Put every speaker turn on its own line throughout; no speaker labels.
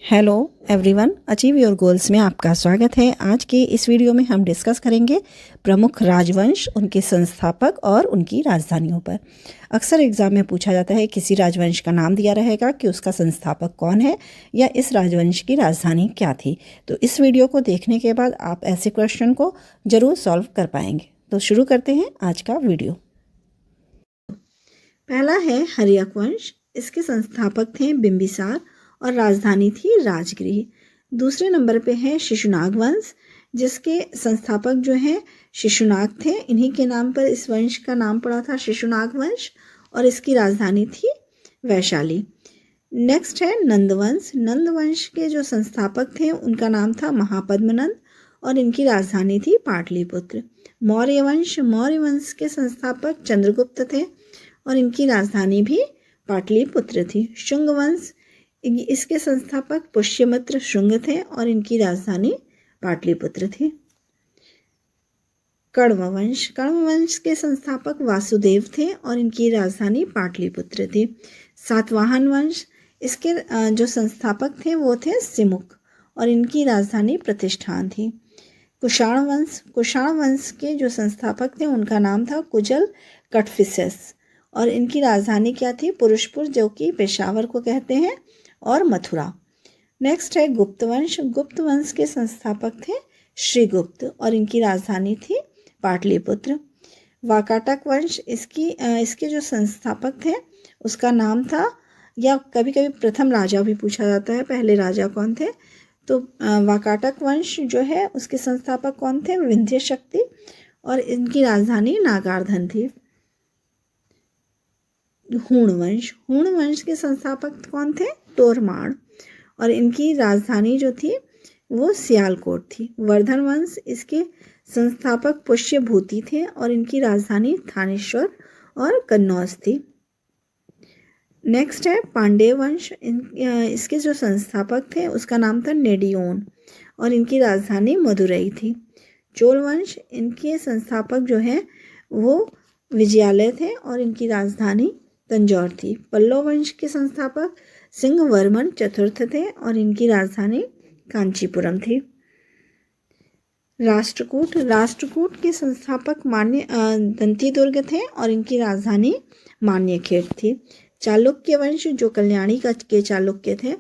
Hello everyone, achieve your goals में आपका स्वागत है। आज के इस वीडियो में हम डिस्कस करेंगे प्रमुख राजवंश, उनके संस्थापक और उनकी राजधानियों पर। अक्सर एग्जाम में पूछा जाता है, किसी राजवंश का नाम दिया रहेगा कि उसका संस्थापक कौन है या इस राजवंश की राजधानी क्या थी। तो इस वीडियो को देखने के बाद आप ऐसे क्वेश्चन को ज़रूर सॉल्व कर पाएंगे। तो शुरू करते हैं आज का वीडियो। पहला है हर्यक वंश। इसके संस्थापक थे बिंबिसार और राजधानी थी राजगृह। दूसरे नंबर पे है शिशुनाग वंश, जिसके संस्थापक जो हैं शिशुनाग थे। इन्हीं के नाम पर इस वंश का नाम पड़ा था शिशुनाग वंश, और इसकी राजधानी थी वैशाली। नेक्स्ट है नंदवंश। नंदवंश के जो संस्थापक थे उनका नाम था महापद्मनंद और इनकी राजधानी थी पाटलिपुत्र। मौर्य वंश के संस्थापक चंद्रगुप्त थे और इनकी राजधानी भी पाटलिपुत्र थी। शुंग वंश, इसके संस्थापक पुष्यमित्र शुंग थे और इनकी राजधानी पाटलिपुत्र थी। कण्व वंश के संस्थापक वासुदेव थे और इनकी राजधानी पाटलिपुत्र थी। सातवाहन वंश, इसके जो संस्थापक थे वो थे सिमुक और इनकी राजधानी प्रतिष्ठान थी। कुषाण वंश के जो संस्थापक थे उनका नाम था कुजल कटफिसेस और इनकी राजधानी क्या थी? पुरुषपुर, जो कि पेशावर को कहते हैं, और मथुरा। नेक्स्ट है गुप्त वंश के संस्थापक थे श्रीगुप्त और इनकी राजधानी थी पाटलिपुत्र। वाकाटक वंश, इसके जो संस्थापक थे उसका नाम था, या कभी कभी प्रथम राजा भी पूछा जाता है, पहले राजा कौन थे? तो वाकाटक वंश जो है उसके संस्थापक कौन थे? विंध्य शक्ति, और इनकी राजधानी नागार्धन थी। हूण वंश के संस्थापक कौन थे? तोरमाण, और इनकी राजधानी जो थी वो सियालकोट थी। वर्धन वंश, इसके संस्थापक पुष्यभूति थे और इनकी राजधानी थानेश्वर और कन्नौज थी। नेक्स्ट है पांडेय वंश। इसके जो संस्थापक थे उसका नाम था नेडियोन और इनकी राजधानी मदुरई थी। चोल वंश, इनके संस्थापक जो हैं वो विजयालय थे और इनकी राजधानी तंजौर थी। पल्लव वंश के संस्थापक सिंहवर्मन चतुर्थ थे और इनकी राजधानी कांचीपुरम थी। राष्ट्रकूट के संस्थापक दंती दुर्ग थे और इनकी राजधानी मान्यखेड़ थी। चालुक्य वंश, जो कल्याणी के चालुक्य थे,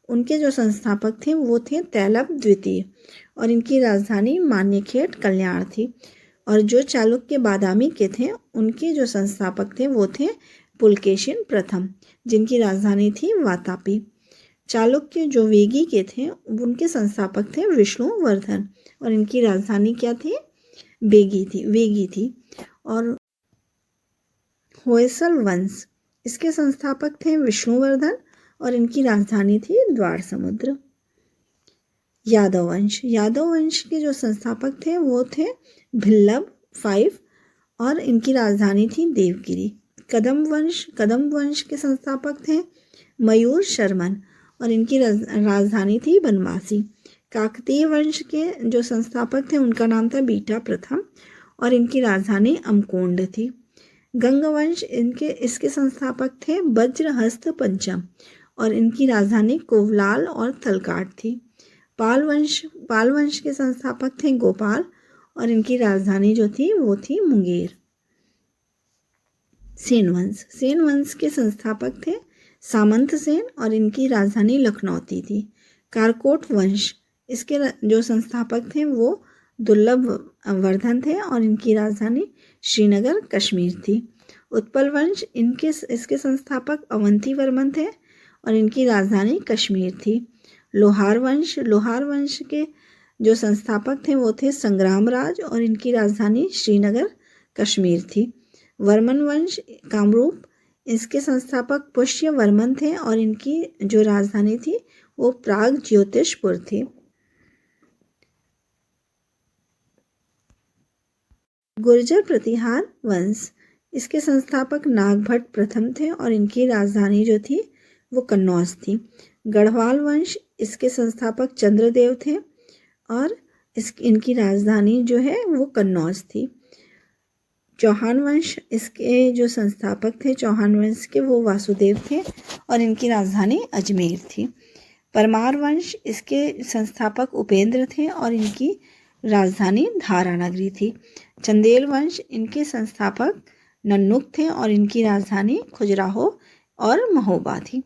उनके जो संस्थापक थे वो थे तैलभ द्वितीय और इनकी राजधानी मान्यखेड़ कल्याण थी। और जो चालुक्य बादामी के थे उनके जो संस्थापक थे वो थे पुलकेशिन प्रथम, जिनकी राजधानी थी वातापी। चालुक्य जो वेगी के थे उनके संस्थापक थे विष्णुवर्धन और इनकी राजधानी क्या थी? वेगी थी। और होयसल वंश, इसके संस्थापक थे विष्णुवर्धन और इनकी राजधानी थी द्वार समुद्र। यादव वंश के जो संस्थापक थे वो थे भिल्लभ 5 और इनकी राजधानी थी देवगिरी। कदम वंश के संस्थापक थे मयूर शर्मन और इनकी राजधानी थी बनवासी। काकतीय वंश के जो संस्थापक थे उनका नाम था बीटा प्रथम और इनकी राजधानी अमकोंड थी। गंग वंश, इसके संस्थापक थे वज्रहस्त पंचम और इनकी राजधानी कोवलाल और तलकाट थी। पाल वंश के संस्थापक थे गोपाल और इनकी राजधानी जो थी वो थी मुंगेर। सेन वंश के संस्थापक थे सामंत सेन और इनकी राजधानी लखनौती थी। कारकोट वंश, इसके जो संस्थापक थे वो दुर्लभ वर्धन थे और इनकी राजधानी श्रीनगर कश्मीर थी। उत्पल वंश, इसके संस्थापक अवंती वर्मन थे और इनकी राजधानी कश्मीर थी। लोहार वंश के जो संस्थापक थे वो थे संग्रामराज और इनकी राजधानी श्रीनगर कश्मीर थी। वर्मन वंश कामरूप, इसके संस्थापक पुष्य वर्मन थे और इनकी जो राजधानी थी वो प्राग ज्योतिषपुर थी। गुर्जर प्रतिहार वंश, इसके संस्थापक नागभट्ट प्रथम थे और इनकी राजधानी जो थी वो कन्नौज थी। गढ़वाल वंश, इसके संस्थापक चंद्रदेव थे और इनकी राजधानी जो है वो कन्नौज थी। चौहान वंश, इसके जो संस्थापक थे चौहान वंश के वो वासुदेव थे और इनकी राजधानी अजमेर थी। परमार वंश, इसके संस्थापक उपेंद्र थे और इनकी राजधानी धारा नगरी थी। चंदेल वंश, इनके संस्थापक नन्नुक थे और इनकी राजधानी खजुराहो और महोबा थी।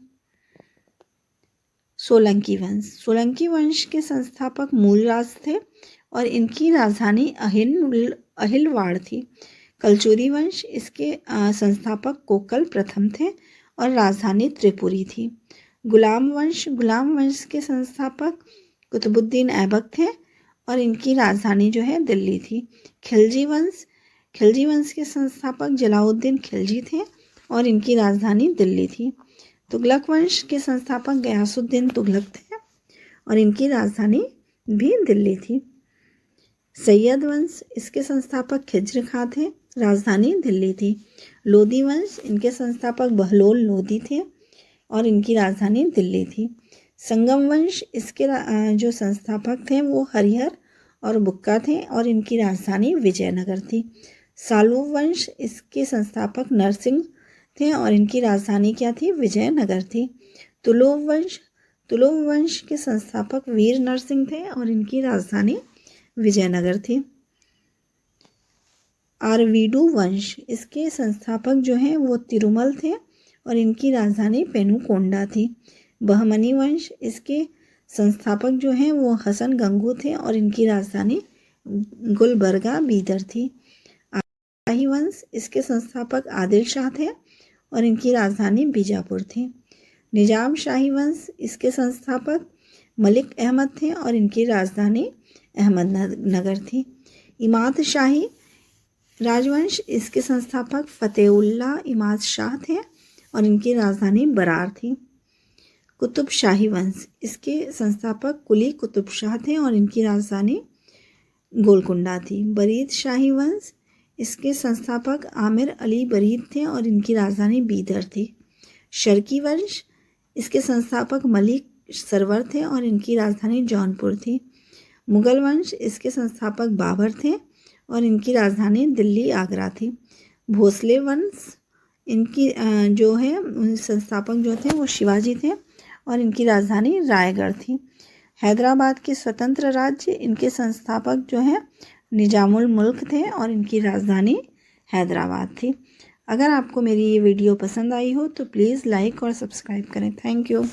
सोलंकी वंश, सोलंकी वंश के संस्थापक मूलराज थे और इनकी राजधानी अहिलवाड़ थी। कलचुरी वंश, इसके संस्थापक कोकल प्रथम थे और राजधानी त्रिपुरी थी। गुलाम वंश के संस्थापक कुतुबुद्दीन ऐबक थे और इनकी राजधानी जो है दिल्ली थी। खिलजी वंश के संस्थापक जलाउद्दीन खिलजी थे और इनकी राजधानी दिल्ली थी। तुगलक वंश के संस्थापक गयासुद्दीन तुगलक थे और इनकी राजधानी भी दिल्ली थी। सैयद वंश, इसके संस्थापक खिज्र खां थे, राजधानी दिल्ली थी। लोदी वंश, इनके संस्थापक बहलोल लोदी थे और इनकी राजधानी दिल्ली थी। संगम वंश, इसके जो संस्थापक थे वो हरिहर और बुक्का थे और इनकी राजधानी विजयनगर थी। सालुव वंश, इसके संस्थापक नरसिंह थे और इनकी राजधानी क्या थी? विजयनगर थी। तुलुव वंश के संस्थापक वीर नरसिंह थे और इनकी राजधानी विजयनगर थी। आरवीडू वंश, इसके संस्थापक जो हैं वो तिरुमल थे और इनकी राजधानी पेनुकोंडा थी। बहमनी वंश, इसके संस्थापक जो हैं वो हसन गंगू थे और इनकी राजधानी गुलबर्गा बीदर थी। शाही वंश, इसके संस्थापक आदिल शाह थे और इनकी राजधानी बीजापुर थी। निजाम शाही वंश, इसके संस्थापक मलिक अहमद थे और इनकी राजधानी अहमदनगर थी। इमाद शाही राजवंश, इसके संस्थापक फतेहुल्लाह इमाद शाह थे और इनकी राजधानी बरार थी। कुतुब शाही वंश, इसके संस्थापक कुली कुतुब शाह थे और इनकी राजधानी गोलकुंडा थी। बरीद शाही वंश, इसके संस्थापक आमिर अली बरीद थे और इनकी राजधानी बीदर थी। शर्की वंश, इसके संस्थापक मलिक सरवर थे और इनकी राजधानी जौनपुर थी। मुगल वंश, इसके संस्थापक बाबर थे और इनकी राजधानी दिल्ली आगरा थी। भोसले वंश, इनकी जो है संस्थापक जो थे वो शिवाजी थे और इनकी राजधानी रायगढ़ थी। हैदराबाद के स्वतंत्र राज्य, इनके संस्थापक जो हैं निजामुल मुल्क थे और इनकी राजधानी हैदराबाद थी। अगर आपको मेरी ये वीडियो पसंद आई हो तो प्लीज़ लाइक और सब्सक्राइब करें। Thank you.